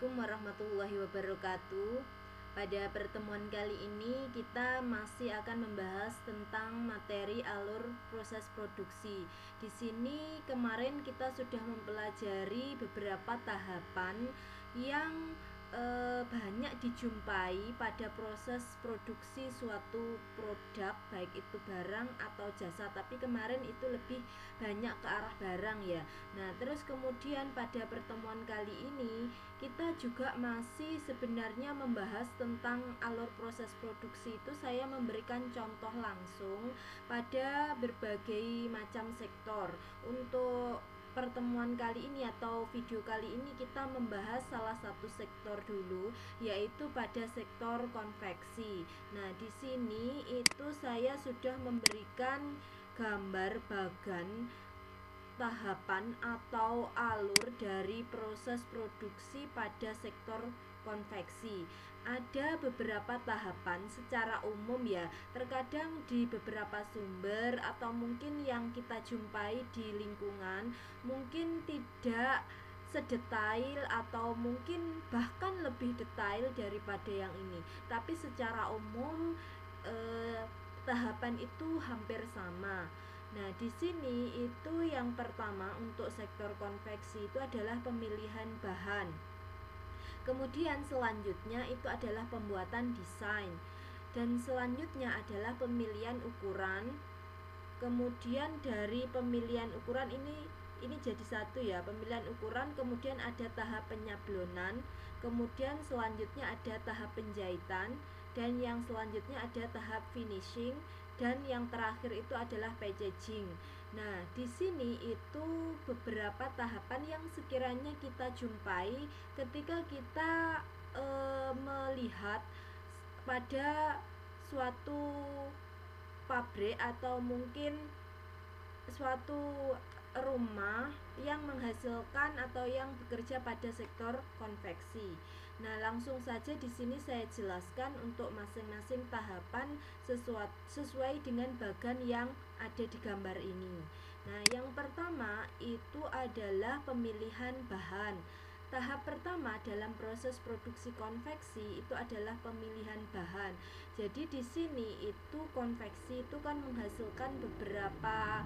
Assalamualaikum warahmatullahi wabarakatuh. Pada pertemuan kali ini kita masih akan membahas tentang materi alur proses produksi. Di sini kemarin kita sudah mempelajari beberapa tahapan yang banyak dijumpai pada proses produksi suatu produk, baik itu barang atau jasa, tapi kemarin itu lebih banyak ke arah barang ya. Nah, terus kemudian pada pertemuan kali ini kita juga masih sebenarnya membahas tentang alur proses produksi. Itu saya memberikan contoh langsung pada berbagai macam sektor. Untuk pertemuan kali ini atau video kali ini kita membahas salah satu sektor dulu, yaitu pada sektor konveksi. Nah, di sini itu saya sudah memberikan gambar bagan tahapan atau alur dari proses produksi pada sektor konveksi. Ada beberapa tahapan secara umum ya, terkadang di beberapa sumber atau mungkin yang kita jumpai di lingkungan mungkin tidak sedetail atau mungkin bahkan lebih detail daripada yang ini, tapi secara umum tahapan itu hampir sama. Nah, di sini itu yang pertama untuk sektor konveksi itu adalah pemilihan bahan. Kemudian selanjutnya itu adalah pembuatan desain. Dan selanjutnya adalah pemilihan ukuran. Kemudian dari pemilihan ukuran ini jadi satu ya, pemilihan ukuran, kemudian ada tahap penyablonan, kemudian selanjutnya ada tahap penjahitan, dan yang selanjutnya ada tahap finishing, dan yang terakhir itu adalah packaging. Nah, di sini itu beberapa tahapan yang sekiranya kita jumpai ketika kita melihat pada suatu pabrik atau mungkin suatu rumah yang menghasilkan atau yang bekerja pada sektor konveksi. Nah, langsung saja di sini saya jelaskan untuk masing-masing tahapan sesuai dengan bagan yang ada di gambar ini. Nah, yang pertama itu adalah pemilihan bahan. Tahap pertama dalam proses produksi konveksi itu adalah pemilihan bahan. Jadi di sini itu konveksi itu kan menghasilkan beberapa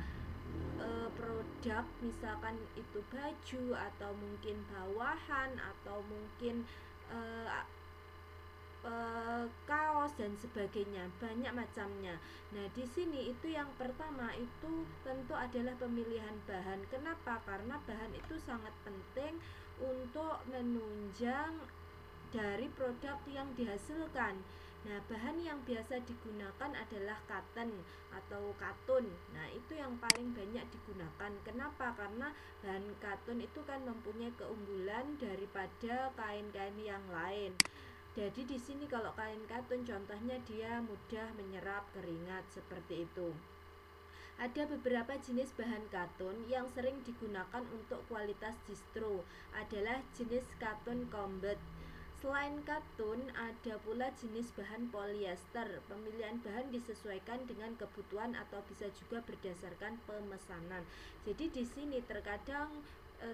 produk, misalkan itu baju atau mungkin bawahan atau mungkin kaos dan sebagainya, banyak macamnya. Nah, di sini itu yang pertama itu tentu adalah pemilihan bahan. Kenapa? Karena bahan itu sangat penting untuk menunjang dari produk yang dihasilkan. Nah, bahan yang biasa digunakan adalah cotton atau katun. Nah, itu yang paling banyak digunakan. Kenapa? Karena bahan katun itu kan mempunyai keunggulan daripada kain-kain yang lain. Jadi di sini kalau kain katun contohnya dia mudah menyerap keringat seperti itu. Ada beberapa jenis bahan katun yang sering digunakan untuk kualitas distro adalah jenis katun combat. Selain katun, ada pula jenis bahan polyester. Pemilihan bahan disesuaikan dengan kebutuhan atau bisa juga berdasarkan pemesanan. Jadi di sini terkadang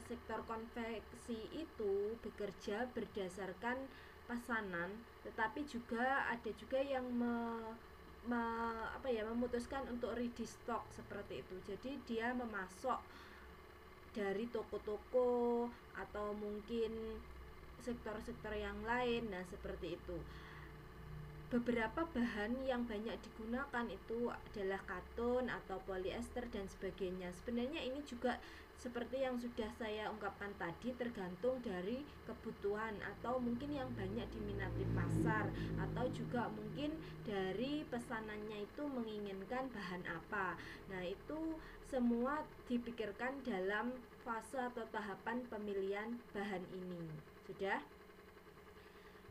sektor konveksi itu bekerja berdasarkan pesanan, tetapi juga ada juga yang memutuskan untuk ready stock seperti itu. Jadi dia memasok dari toko-toko atau mungkin sektor-sektor yang lain. Nah, seperti itu. Beberapa bahan yang banyak digunakan itu adalah katun atau polyester dan sebagainya. Sebenarnya ini juga seperti yang sudah saya ungkapkan tadi, tergantung dari kebutuhan atau mungkin yang banyak diminati pasar, atau juga mungkin dari pesanannya itu menginginkan bahan apa. Nah, itu semua dipikirkan dalam fase atau tahapan pemilihan bahan ini. Sudah?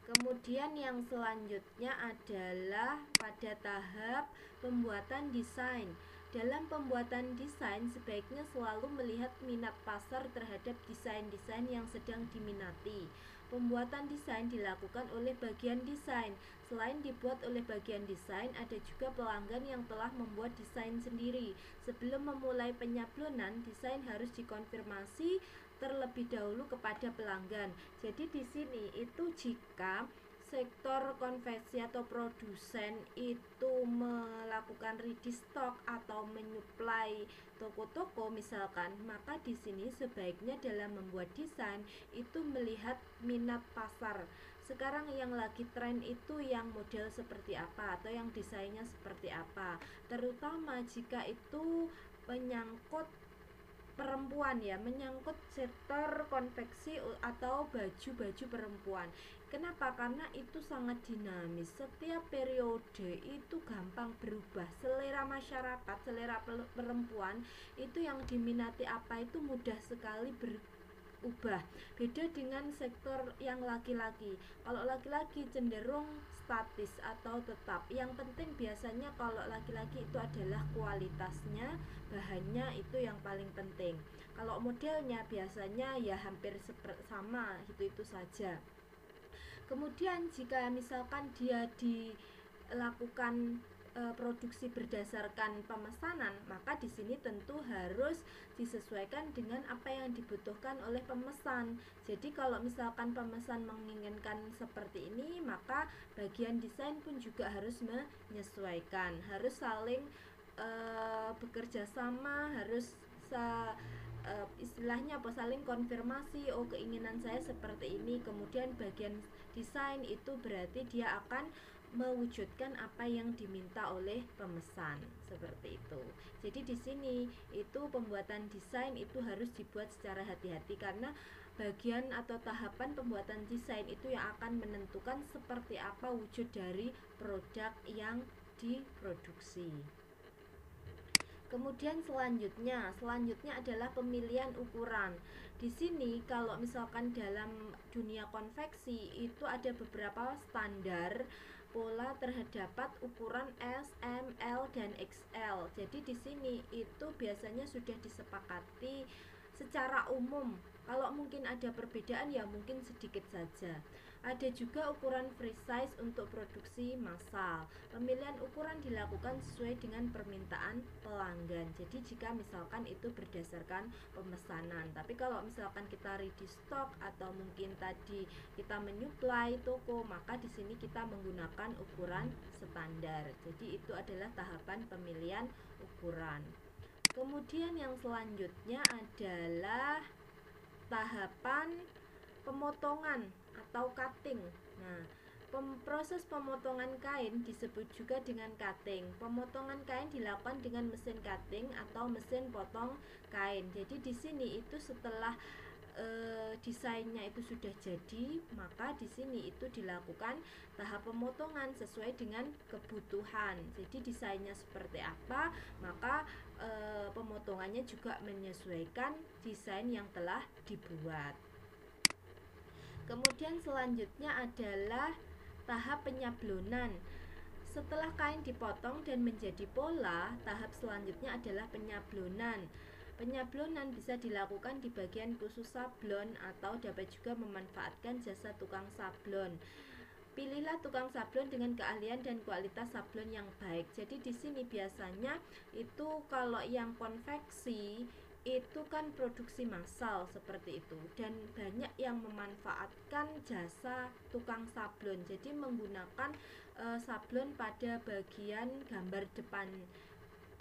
Kemudian yang selanjutnya adalah pada tahap pembuatan desain. Dalam pembuatan desain sebaiknya selalu melihat minat pasar terhadap desain-desain yang sedang diminati. Pembuatan desain dilakukan oleh bagian desain. Selain dibuat oleh bagian desain, ada juga pelanggan yang telah membuat desain sendiri. Sebelum memulai penyablonan, desain harus dikonfirmasi terlebih dahulu kepada pelanggan. Jadi di sini itu jika sektor konveksi atau produsen itu melakukan ready stock atau menyuplai toko-toko misalkan, maka di sini sebaiknya dalam membuat desain itu melihat minat pasar. Sekarang yang lagi tren itu yang model seperti apa atau yang desainnya seperti apa, terutama jika itu menyangkut perempuan ya, menyangkut sektor konveksi atau baju-baju perempuan. Kenapa? Karena itu sangat dinamis. Setiap periode itu gampang berubah. Selera masyarakat, selera perempuan itu yang diminati apa itu mudah sekali berubah. Beda dengan sektor yang laki-laki. Kalau laki-laki cenderung statis atau tetap. Yang penting biasanya kalau laki-laki itu adalah kualitasnya, bahannya itu yang paling penting. Kalau modelnya biasanya ya hampir sama, itu saja. Kemudian jika misalkan dia dilakukan produksi berdasarkan pemesanan, maka di sini tentu harus disesuaikan dengan apa yang dibutuhkan oleh pemesan. Jadi kalau misalkan pemesan menginginkan seperti ini, maka bagian desain pun juga harus menyesuaikan, harus saling bekerja sama, harus istilahnya apa, saling konfirmasi, oh keinginan saya seperti ini, kemudian bagian desain itu berarti dia akan mewujudkan apa yang diminta oleh pemesan, seperti itu. Jadi di sini itu pembuatan desain itu harus dibuat secara hati-hati, karena bagian atau tahapan pembuatan desain itu yang akan menentukan seperti apa wujud dari produk yang diproduksi. Kemudian selanjutnya adalah pemilihan ukuran. Di sini kalau misalkan dalam dunia konveksi itu ada beberapa standar pola terhadap ukuran S, M, L, dan XL. Jadi di sini itu biasanya sudah disepakati secara umum. Kalau mungkin ada perbedaan ya mungkin sedikit saja. Ada juga ukuran free size untuk produksi massal. Pemilihan ukuran dilakukan sesuai dengan permintaan pelanggan. Jadi jika misalkan itu berdasarkan pemesanan. Tapi kalau misalkan kita ready stock atau mungkin tadi kita menyuplai toko, maka di sini kita menggunakan ukuran standar. Jadi itu adalah tahapan pemilihan ukuran. Kemudian yang selanjutnya adalah tahapan pemotongan atau cutting. Nah, proses pemotongan kain disebut juga dengan cutting. Pemotongan kain dilakukan dengan mesin cutting atau mesin potong kain. Jadi di sini itu setelah desainnya itu sudah jadi, maka di sini itu dilakukan tahap pemotongan sesuai dengan kebutuhan. Jadi desainnya seperti apa, maka pemotongannya juga menyesuaikan desain yang telah dibuat. Kemudian selanjutnya adalah tahap penyablonan. Setelah kain dipotong dan menjadi pola, tahap selanjutnya adalah penyablonan. Penyablonan bisa dilakukan di bagian khusus sablon atau dapat juga memanfaatkan jasa tukang sablon. Pilihlah tukang sablon dengan keahlian dan kualitas sablon yang baik. Jadi di sini biasanya itu kalau yang konveksi itu kan produksi massal seperti itu, dan banyak yang memanfaatkan jasa tukang sablon. Jadi menggunakan sablon pada bagian gambar depan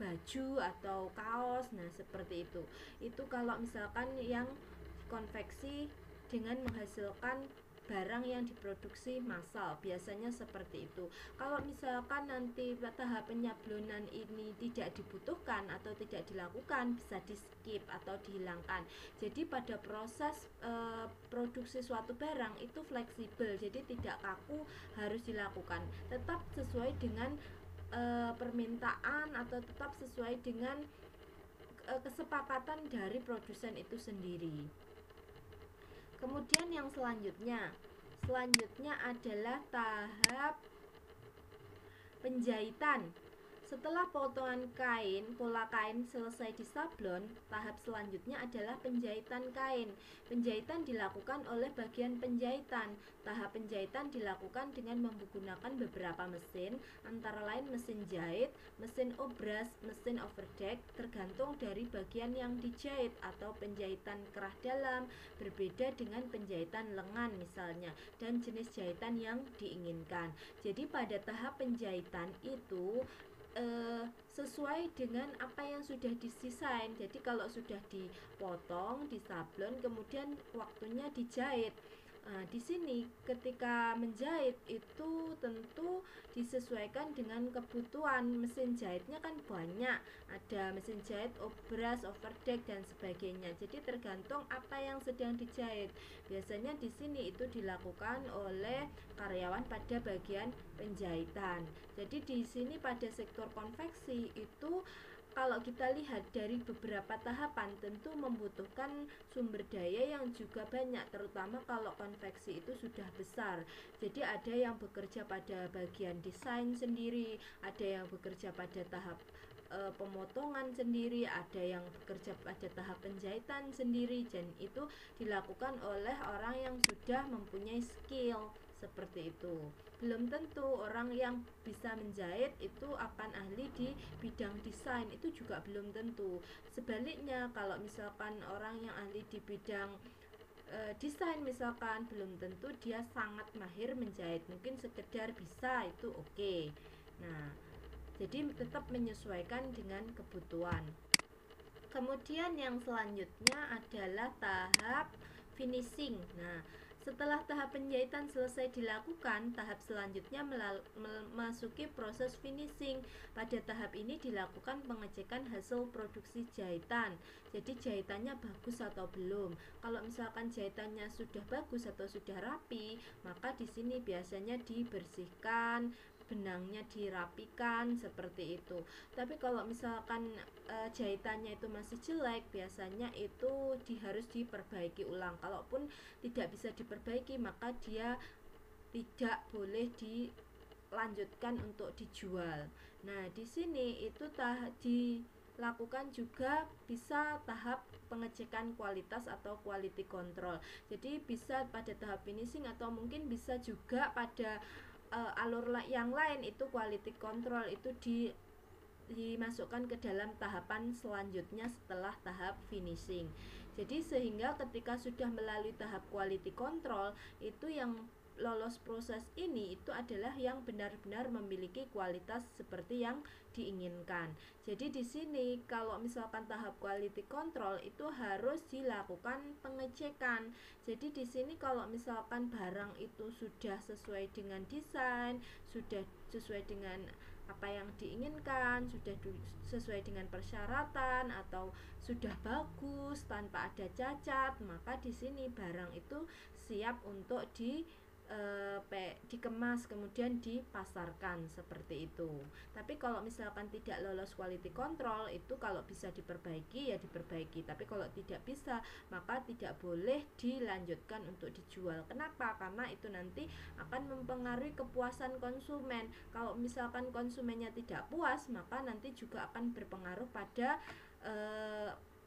baju atau kaos. Nah seperti itu kalau misalkan yang konveksi dengan menghasilkan barang yang diproduksi massal, biasanya seperti itu. Kalau misalkan nanti tahap penyablonan ini tidak dibutuhkan atau tidak dilakukan, bisa di skip atau dihilangkan. Jadi pada proses produksi suatu barang itu fleksibel, jadi tidak kaku harus dilakukan, tetap sesuai dengan permintaan atau tetap sesuai dengan kesepakatan dari produsen itu sendiri. Kemudian yang selanjutnya adalah tahap penjahitan. Setelah potongan kain, pola kain selesai disablon, tahap selanjutnya adalah penjahitan kain. Penjahitan dilakukan oleh bagian penjahitan. Tahap penjahitan dilakukan dengan menggunakan beberapa mesin, antara lain mesin jahit, mesin obras, mesin overdeck, tergantung dari bagian yang dijahit. Atau penjahitan kerah dalam berbeda dengan penjahitan lengan misalnya, dan jenis jahitan yang diinginkan. Jadi pada tahap penjahitan itu sesuai dengan apa yang sudah didesain. Jadi kalau sudah dipotong, disablon, kemudian waktunya dijahit. Nah, di sini ketika menjahit itu tentu disesuaikan dengan kebutuhan. Mesin jahitnya kan banyak, ada mesin jahit obras, overdeck dan sebagainya. Jadi tergantung apa yang sedang dijahit. Biasanya di sini itu dilakukan oleh karyawan pada bagian penjahitan. Jadi di sini pada sektor konveksi itu kalau kita lihat dari beberapa tahapan tentu membutuhkan sumber daya yang juga banyak, terutama kalau konveksi itu sudah besar. Jadi ada yang bekerja pada bagian desain sendiri, ada yang bekerja pada tahap pemotongan sendiri, ada yang bekerja pada tahap penjahitan sendiri, dan itu dilakukan oleh orang yang sudah mempunyai skill seperti itu. Belum tentu orang yang bisa menjahit itu akan ahli di bidang desain, itu juga belum tentu. Sebaliknya, kalau misalkan orang yang ahli di bidang desain misalkan, belum tentu dia sangat mahir menjahit, mungkin sekedar bisa, itu oke. Nah, jadi tetap menyesuaikan dengan kebutuhan. Kemudian yang selanjutnya adalah tahap finishing. Nah, setelah tahap penjahitan selesai dilakukan, tahap selanjutnya memasuki proses finishing. Pada tahap ini dilakukan pengecekan hasil produksi jahitan. Jadi jahitannya bagus atau belum. Kalau misalkan jahitannya sudah bagus atau sudah rapi, maka di sini biasanya dibersihkan, benangnya dirapikan seperti itu. Tapi kalau misalkan jahitannya itu masih jelek, biasanya itu harus diperbaiki ulang. Kalaupun tidak bisa diperbaiki, maka dia tidak boleh dilanjutkan untuk dijual. Nah, di sini itu dilakukan juga bisa tahap pengecekan kualitas atau quality control. Jadi bisa pada tahap finishing atau mungkin bisa juga pada alur yang lain, itu quality control itu dimasukkan ke dalam tahapan selanjutnya setelah tahap finishing. Jadi sehingga ketika sudah melalui tahap quality control, itu yang lolos proses ini itu adalah yang benar-benar memiliki kualitas seperti yang diinginkan. Jadi di sini kalau misalkan tahap quality control itu harus dilakukan pengecekan. Jadi di sini kalau misalkan barang itu sudah sesuai dengan desain, sudah sesuai dengan apa yang diinginkan, sudah sesuai dengan persyaratan, atau sudah bagus tanpa ada cacat, maka di sini barang itu siap untuk dikemas kemudian dipasarkan seperti itu. Tapi kalau misalkan tidak lolos quality control, itu kalau bisa diperbaiki ya diperbaiki, tapi kalau tidak bisa maka tidak boleh dilanjutkan untuk dijual. Kenapa? Karena itu nanti akan mempengaruhi kepuasan konsumen. Kalau misalkan konsumennya tidak puas, maka nanti juga akan berpengaruh pada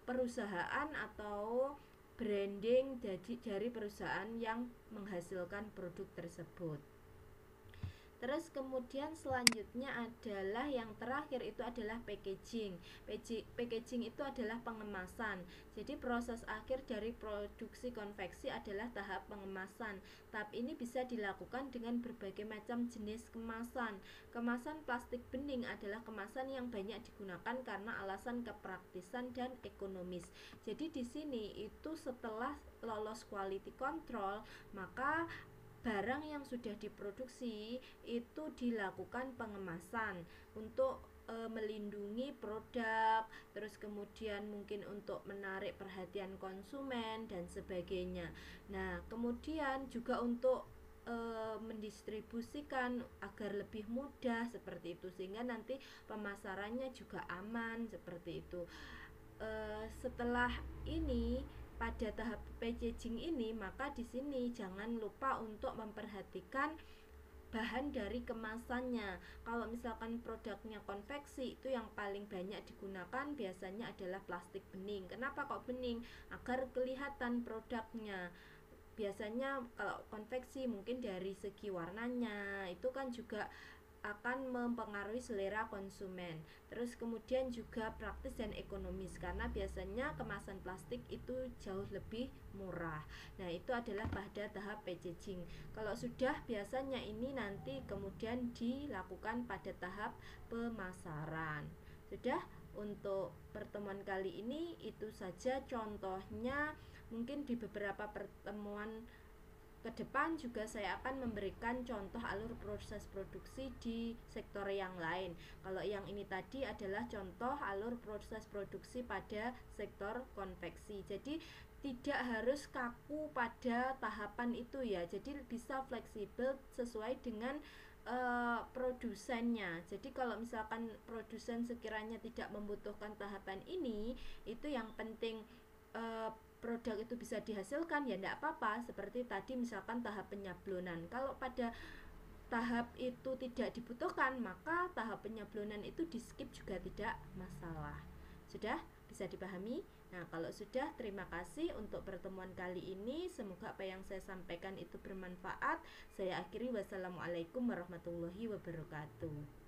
perusahaan atau branding dari perusahaan yang menghasilkan produk tersebut. Terus kemudian selanjutnya adalah yang terakhir, itu adalah packaging. Packaging itu adalah pengemasan. Jadi proses akhir dari produksi konveksi adalah tahap pengemasan. Tahap ini bisa dilakukan dengan berbagai macam jenis kemasan. Kemasan plastik bening adalah kemasan yang banyak digunakan karena alasan kepraktisan dan ekonomis. Jadi di sini itu setelah lolos quality control, maka barang yang sudah diproduksi itu dilakukan pengemasan untuk melindungi produk, terus kemudian mungkin untuk menarik perhatian konsumen dan sebagainya. Nah, kemudian juga untuk mendistribusikan agar lebih mudah seperti itu, sehingga nanti pemasarannya juga aman seperti itu. Setelah ini, pada tahap packaging ini, maka di sini jangan lupa untuk memperhatikan bahan dari kemasannya. Kalau misalkan produknya konveksi, itu yang paling banyak digunakan biasanya adalah plastik bening. Kenapa kok bening? Agar kelihatan produknya. Biasanya kalau konveksi mungkin dari segi warnanya itu kan juga akan mempengaruhi selera konsumen. Terus kemudian juga praktis dan ekonomis karena biasanya kemasan plastik itu jauh lebih murah. Nah, itu adalah pada tahap packaging. Kalau sudah biasanya ini nanti kemudian dilakukan pada tahap pemasaran. Sudah untuk pertemuan kali ini itu saja contohnya. Mungkin di beberapa pertemuan ke depan juga saya akan memberikan contoh alur proses produksi di sektor yang lain. Kalau yang ini tadi adalah contoh alur proses produksi pada sektor konveksi. Jadi tidak harus kaku pada tahapan itu ya. Jadi bisa fleksibel sesuai dengan produsennya. Jadi kalau misalkan produsen sekiranya tidak membutuhkan tahapan ini, itu yang penting produk itu bisa dihasilkan ya tidak apa-apa. Seperti tadi misalkan tahap penyablonan, kalau pada tahap itu tidak dibutuhkan maka tahap penyablonan itu di skip juga tidak masalah. Sudah bisa dipahami? Nah, kalau sudah, terima kasih untuk pertemuan kali ini. Semoga apa yang saya sampaikan itu bermanfaat. Saya akhiri, wassalamualaikum warahmatullahi wabarakatuh.